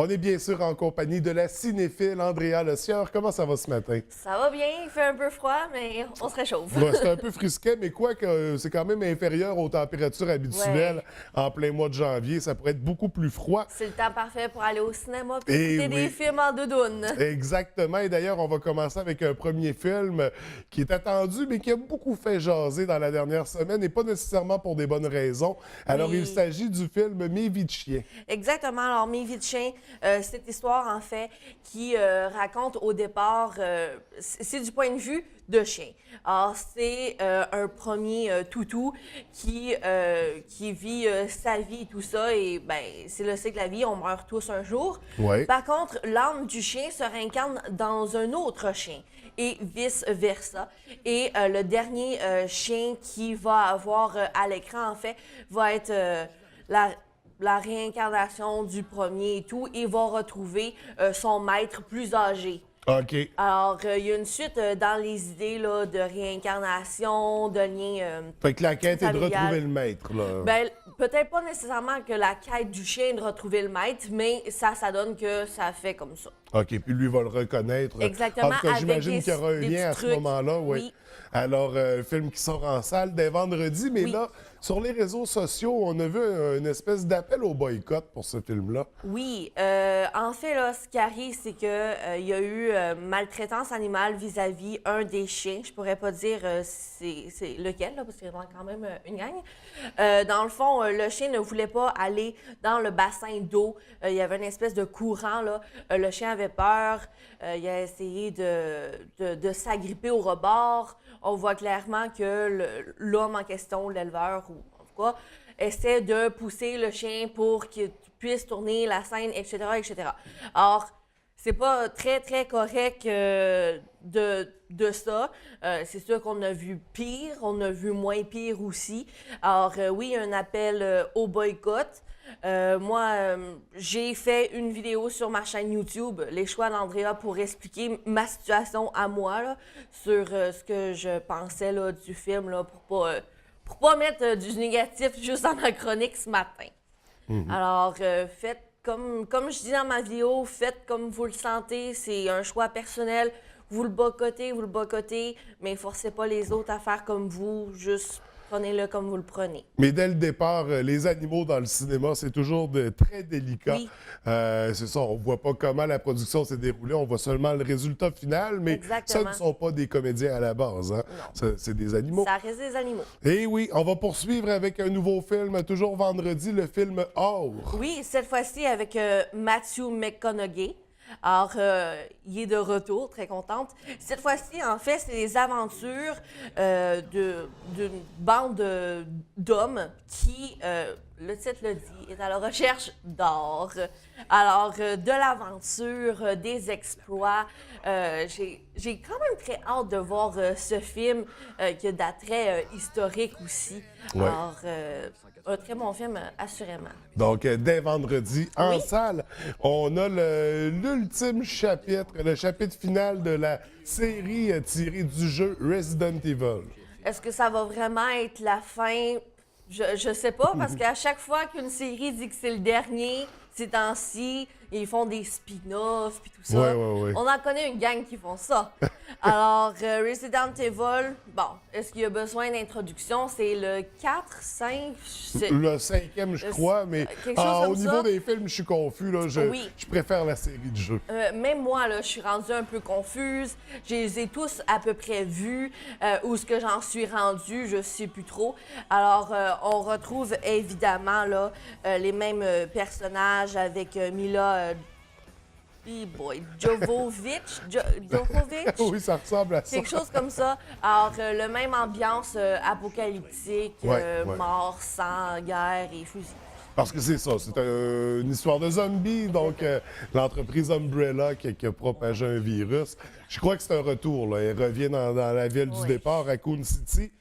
On est bien sûr en compagnie de la cinéphile Andrea Le Sieur. Comment ça va ce matin? Ça va bien, il fait un peu froid, mais on se réchauffe. Ouais, c'est un peu frisquet, mais quoi que c'est quand même inférieur aux températures habituelles en plein mois de janvier. Ça pourrait être beaucoup plus froid. C'est le temps parfait pour aller au cinéma et Eh écouter des films en doudoune. Exactement. Et d'ailleurs, on va commencer avec un premier film qui est attendu, mais qui a beaucoup fait jaser dans la dernière semaine, et pas nécessairement pour des bonnes raisons. Alors, il s'agit du film Mes vies de chien. Exactement. Alors, Mes vies de chien, cette histoire, en fait, qui raconte au départ, c'est du point de vue de chien. Alors, c'est un premier toutou qui vit sa vie et tout ça, et ben c'est le cycle de la vie, on meurt tous un jour. Ouais. Par contre, l'âme du chien se réincarne dans un autre chien, et vice-versa. Et le dernier chien qui va avoir à l'écran, en fait, va être la réincarnation du premier et tout, et va retrouver son maître plus âgé. OK. Alors, il y a une suite dans les idées là, de réincarnation, de liens Fait que la quête est de familial. retrouver le maître, là. Ben, peut-être pas nécessairement que la quête du chien est de retrouver le maître, mais ça donne que ça fait comme ça. OK, puis lui va le reconnaître. Exactement, En tout cas, avec j'imagine qu'il y aura un des lien à petits ce trucs. moment-là, oui. Oui. Alors, film qui sort en salle dès vendredi, mais Oui. là, sur les réseaux sociaux, on a vu une espèce d'appel au boycott pour ce film-là. Oui, en fait, là, ce qui arrive, c'est que il y a eu maltraitance animale vis-à-vis un des chiens. Je pourrais pas dire c'est lequel, là, parce qu'il y en a quand même une gang. Dans le fond, le chien ne voulait pas aller dans le bassin d'eau. Il y avait une espèce de courant, là. Le chien avait peur. Il a essayé de s'agripper au rebord. On voit clairement que l'homme en question, l'éleveur, ou en tout cas, essaie de pousser le chien pour qu'il puisse tourner la scène, etc., etc. Alors, c'est pas très, très correct de ça. C'est sûr qu'on a vu pire, on a vu moins pire aussi. Alors, oui, il y a un appel au boycott. Moi, j'ai fait une vidéo sur ma chaîne YouTube, Les choix d'Andrea, pour expliquer ma situation à moi, là, sur ce que je pensais là, du film, là, pour pas mettre du négatif juste dans ma chronique ce matin. Alors, faites comme je dis dans ma vidéo, faites comme vous le sentez, c'est un choix personnel. Vous le boycottez, mais forcez pas les autres à faire comme vous, juste prenez-le comme vous le prenez. Mais dès le départ, les animaux dans le cinéma, c'est toujours très délicat. Oui. C'est ça, on voit pas comment la production s'est déroulée, on voit seulement le résultat final, mais Exactement. ce ne sont pas des comédiens à la base, hein? C'est des animaux. Ça reste des animaux. Et oui, on va poursuivre avec un nouveau film, toujours vendredi, le film Or. Oui, cette fois-ci avec Matthew McConaughey. Alors, il est de retour, très contente. Cette fois-ci, en fait, c'est les aventures d'une bande d'hommes qui, le titre le dit, est à la recherche d'or. Alors, de l'aventure, des exploits. J'ai quand même très hâte de voir ce film qui a d'attrait historique aussi. Ouais. Alors, un très bon film, assurément. Donc, dès vendredi, en Oui. salle, on a l'ultime chapitre, le chapitre final de la série tirée du jeu Resident Evil. Est-ce que ça va vraiment être la fin? Je sais pas, parce qu'à chaque fois qu'une série dit que c'est le dernier, ces temps-ci, ils font des spin-offs et tout ça. Ouais. On en connaît une gang qui font ça. Alors, Resident Evil, bon, est-ce qu'il y a besoin d'introduction? C'est le 4, 5, Le 5e, je crois, mais quelque chose comme au niveau ça. des films, je suis confus. Là, Oui. je préfère la série de jeux. Même moi, là, je suis rendue un peu confuse. Je les ai tous à peu près vus. Où est-ce que j'en suis rendue, je sais plus trop. Alors, on retrouve évidemment là, les mêmes personnages avec Mila Jovovich. Oui, ça ressemble à ça. Quelque chose comme ça. Alors, le même ambiance apocalyptique, Ouais. mort, sang, guerre et fusil. Parce que c'est ça, c'est une histoire de zombies, donc l'entreprise Umbrella qui a propagé un virus. Je crois que c'est un retour, là. Elle revient dans la ville du Oui. départ, Raccoon City.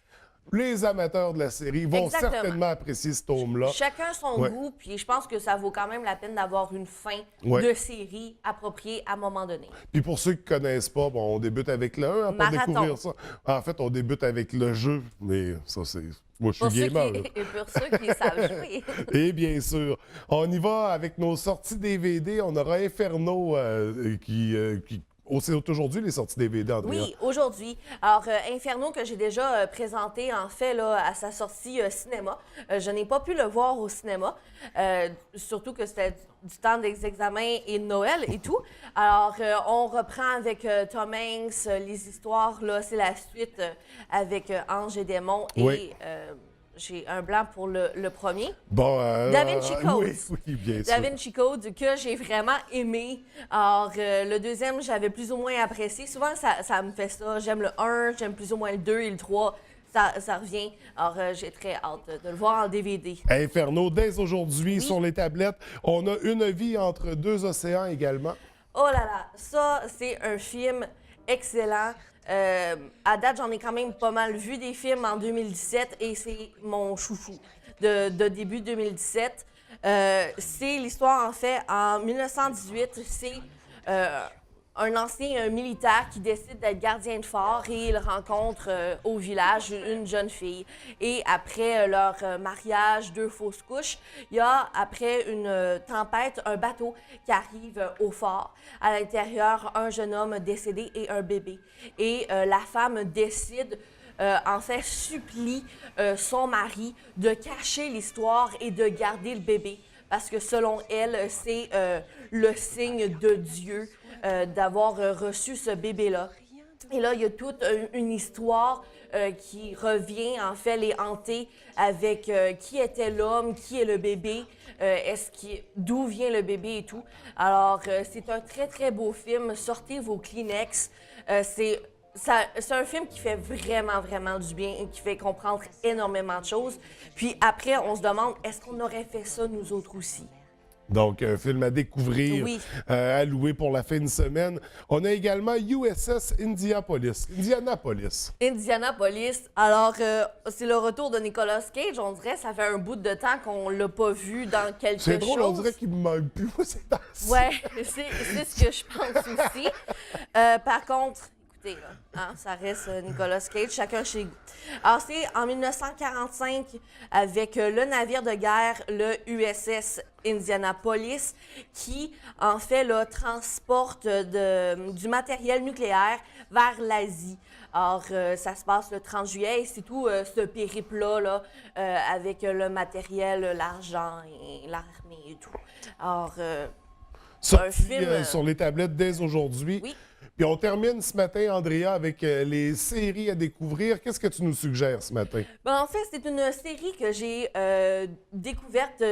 les amateurs de la série vont Exactement. certainement apprécier ce tome-là. Chacun son Ouais. goût, puis je pense que ça vaut quand même la peine d'avoir une fin Ouais. de série appropriée à un moment donné. Puis pour ceux qui ne connaissent pas, bon, on débute avec le 1 pour Marathon. découvrir ça. En fait, on débute avec le jeu, mais ça, c'est... Moi, je Pour suis ceux, gamer, là. et pour ceux qui savent jouer. Et bien sûr, on y va avec nos sorties DVD. On aura Inferno c'est aujourd'hui les sorties DVD, Andrea. Oui, aujourd'hui. Alors, Inferno, que j'ai déjà présenté, en fait, là, à sa sortie cinéma. Je n'ai pas pu le voir au cinéma, surtout que c'était du temps des examens et de Noël et tout. Alors, on reprend avec Tom Hanks, les histoires, là, c'est la suite avec Ange et Démon Oui. et... j'ai un blanc pour le premier. Bon, Da Vinci Code. Oui, bien sûr. Da Vinci Code, que j'ai vraiment aimé. Alors, le deuxième, j'avais plus ou moins apprécié. Souvent, ça me fait ça. J'aime le 1, j'aime plus ou moins le 2 et le 3. Ça revient. Alors, j'ai très hâte de le voir en DVD. Inferno, dès aujourd'hui, sur les tablettes. On a Une vie entre deux océans également. Oh là là, ça, c'est un film excellent. À date, j'en ai quand même pas mal vu des films en 2017 et c'est mon chouchou de début 2017. C'est l'histoire, en fait, en 1918, c'est un ancien militaire qui décide d'être gardien de fort et il rencontre au village une jeune fille. Et après leur mariage, 2 fausses couches, il y a, après une tempête, un bateau qui arrive au fort. À l'intérieur, un jeune homme décédé et un bébé. Et la femme décide, en fait, supplie son mari de cacher l'histoire et de garder le bébé. Parce que selon elle, c'est le signe de Dieu d'avoir reçu ce bébé-là. Et là, il y a toute une histoire qui revient, en fait, les hanter avec qui était l'homme, qui est le bébé, d'où vient le bébé et tout. Alors, c'est un très, très beau film. Sortez vos Kleenex. C'est un film qui fait vraiment, vraiment du bien et qui fait comprendre énormément de choses. Puis après, on se demande, est-ce qu'on aurait fait ça nous autres aussi? Donc, un film à découvrir, Oui. à louer pour la fin de semaine. On a également USS Indianapolis. Indianapolis. Alors, c'est le retour de Nicolas Cage. On dirait ça fait un bout de temps qu'on l'a pas vu dans quelque chose. C'est drôle, on dirait qu'il me manque plus, moi, c'est temps-ci. Ouais, c'est ce que je pense aussi. Par contre, écoutez, là, hein, ça reste Nicolas Cage, chacun chez goût. Alors, c'est en 1945 avec le navire de guerre, le USS Indianapolis, qui, en fait, là, transporte du matériel nucléaire vers l'Asie. Alors, ça se passe le 30 juillet et c'est tout ce périple-là là, avec le matériel, l'argent et l'armée et tout. Alors, Sorti, un film, sur les tablettes dès aujourd'hui. oui. Puis on termine ce matin, Andrea, avec les séries à découvrir. Qu'est-ce que tu nous suggères ce matin? Ben, en fait, c'est une série que j'ai découverte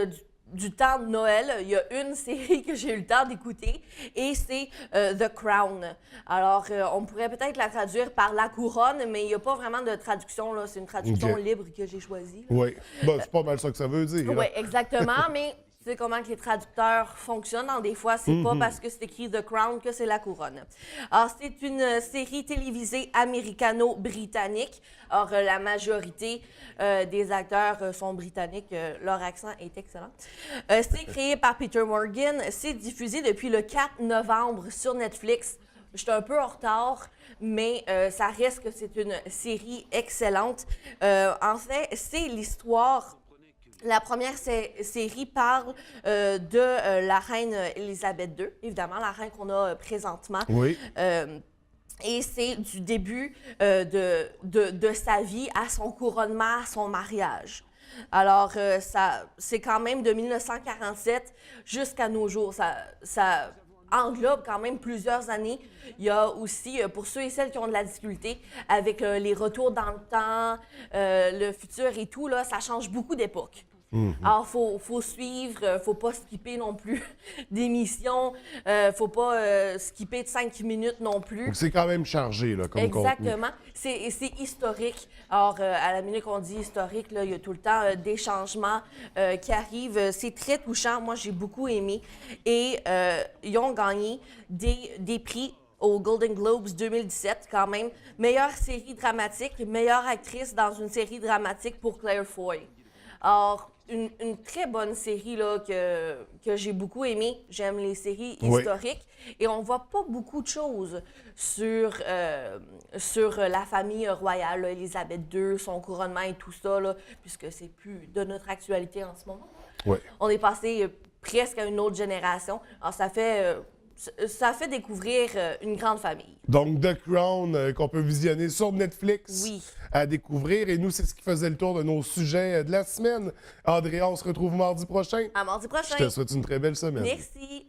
du temps de Noël. Il y a une série que j'ai eu le temps d'écouter et c'est The Crown. Alors, on pourrait peut-être la traduire par La Couronne, mais il n'y a pas vraiment de traduction, là. C'est une traduction Ok. libre que j'ai choisie. Oui. Bon, c'est pas mal ça que ça veut dire. Oui, hein? exactement, mais tu sais comment que les traducteurs fonctionnent. Des fois, c'est pas parce que c'est écrit The Crown que c'est la couronne. Alors, c'est une série télévisée américano-britannique. Or, la majorité des acteurs sont britanniques. Leur accent est excellent. C'est créé par Peter Morgan. C'est diffusé depuis le 4 novembre sur Netflix. Je suis un peu en retard, mais ça reste que c'est une série excellente. En fait, c'est l'histoire... La première série parle de la reine Élisabeth II, évidemment, la reine qu'on a présentement. Oui. Et c'est du début de sa vie à son couronnement, à son mariage. Alors, c'est quand même de 1947 jusqu'à nos jours. Ça englobe quand même plusieurs années. Il y a aussi, pour ceux et celles qui ont de la difficulté avec les retours dans le temps, le futur et tout, là, ça change beaucoup d'époque. Alors, faut suivre, faut pas skipper non plus d'émissions, faut pas skipper de 5 minutes non plus. Donc c'est quand même chargé, là, comme contenu. Exactement. C'est historique. Alors, à la minute qu'on dit historique, là, il y a tout le temps des changements qui arrivent. C'est très touchant. Moi, j'ai beaucoup aimé. Et ils ont gagné des prix aux Golden Globes 2017 quand même. Meilleure série dramatique, meilleure actrice dans une série dramatique pour Claire Foy. Alors, une très bonne série là, que j'ai beaucoup aimée. J'aime les séries historiques. Et on voit pas beaucoup de choses sur la famille royale, là, Élisabeth II, son couronnement et tout ça, là, puisque c'est plus de notre actualité en ce moment. Oui. On est passé presque à une autre génération. Alors, ça fait découvrir une grande famille. Donc, The Crown, qu'on peut visionner sur Netflix Oui. à découvrir. Et nous, c'est ce qui faisait le tour de nos sujets de la semaine. Andrea, on se retrouve mardi prochain. À mardi prochain. Je te souhaite une très belle semaine. Merci.